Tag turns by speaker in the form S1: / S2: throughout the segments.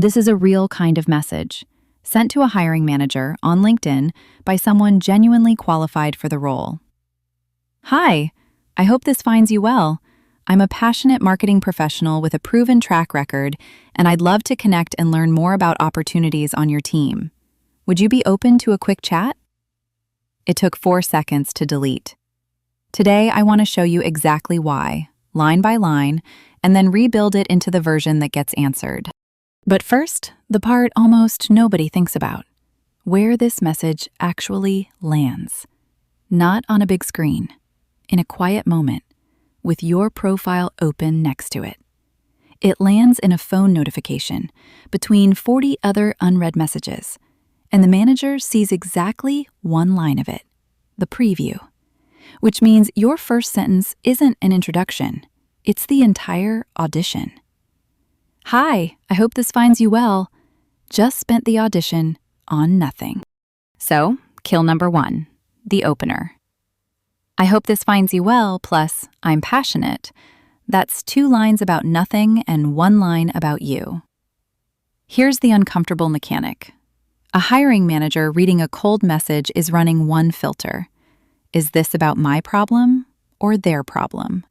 S1: This is a real kind of message, sent to a hiring manager on LinkedIn by someone genuinely qualified for the role. Hi, I hope this finds you well. I'm a passionate marketing professional with a proven track record, and I'd love to connect and learn more about opportunities on your team. Would you be open to a quick chat? It took 4 seconds to delete. Today, I want to show you exactly why, line by line, and then rebuild it into the version that gets answered. But first, the part almost nobody thinks about, where this message actually lands. Not on a big screen, in a quiet moment, with your profile open next to it. It lands in a phone notification between 40 other unread messages, and the manager sees exactly one line of it, the preview, which means your first sentence isn't an introduction, it's the entire audition. Hi, I hope this finds you well. Just spent the audition on nothing. So, kill number 1, the opener. I hope this finds you well, plus I'm passionate. That's 2 lines about nothing and 1 line about you. Here's the uncomfortable mechanic. A hiring manager reading a cold message is running one filter. Is this about my problem or their problem?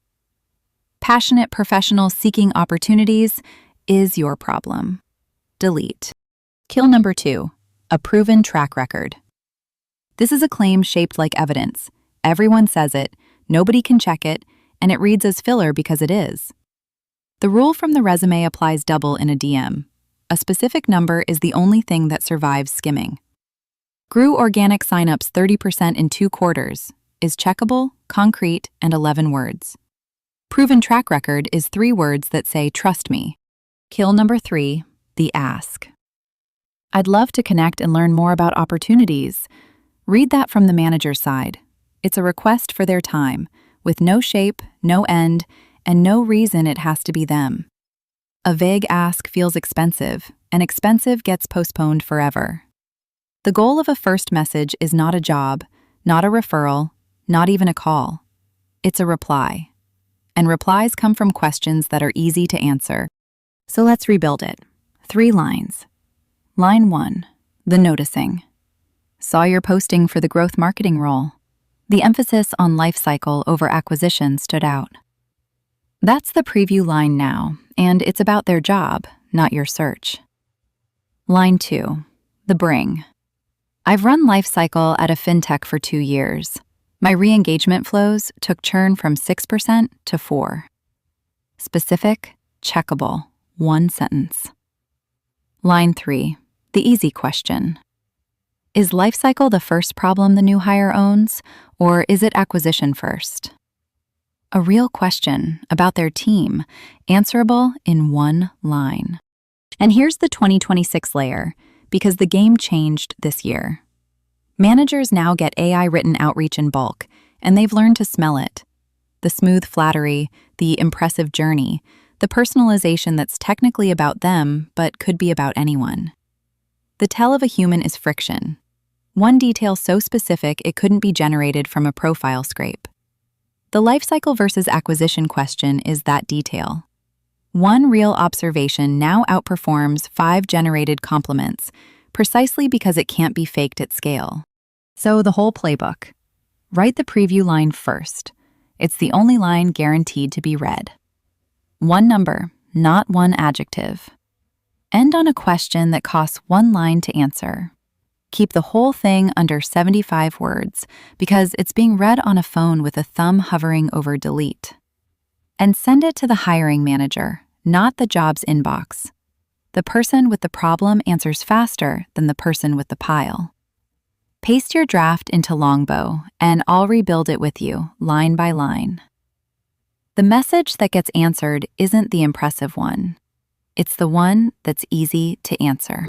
S1: Passionate professional seeking opportunities is your problem. Delete. Kill number 2, a proven track record. This is a claim shaped like evidence. Everyone says it, nobody can check it, and it reads as filler because it is. The rule from the resume applies double in a DM. A specific number is the only thing that survives skimming. Grew organic signups 30% in 2 quarters, is checkable, concrete, and 11 words. Proven track record is 3 words that say, trust me. Kill number 3, the ask. I'd love to connect and learn more about opportunities. Read that from the manager's side. It's a request for their time, with no shape, no end, and no reason it has to be them. A vague ask feels expensive, and expensive gets postponed forever. The goal of a first message is not a job, not a referral, not even a call. It's a reply. And replies come from questions that are easy to answer. So let's rebuild it. 3 lines. Line 1, the noticing. Saw your posting for the growth marketing role. The emphasis on life cycle over acquisition stood out. That's the preview line now, and it's about their job, not your search. Line 2, the bring. I've run life cycle at a fintech for 2 years. My re-engagement flows took churn from 6% to 4%. Specific, checkable, 1 sentence. Line 3, the easy question. Is lifecycle the first problem the new hire owns, or is it acquisition first? A real question about their team, answerable in 1 line. And here's the 2026 layer, because the game changed this year. Managers now get AI-written outreach in bulk, and they've learned to smell it. The smooth flattery, the impressive journey, the personalization that's technically about them but could be about anyone. The tell of a human is friction. One detail so specific it couldn't be generated from a profile scrape. The lifecycle versus acquisition question is that detail. 1 real observation now outperforms 5 generated compliments, precisely because it can't be faked at scale. So the whole playbook. Write the preview line first. It's the only line guaranteed to be read. 1 number, not 1 adjective. End on a question that costs 1 line to answer. Keep the whole thing under 75 words because it's being read on a phone with a thumb hovering over delete. And send it to the hiring manager, not the job's inbox. The person with the problem answers faster than the person with the pile. Paste your draft into Longbow, and I'll rebuild it with you, line by line. The message that gets answered isn't the impressive one. It's the one that's easy to answer.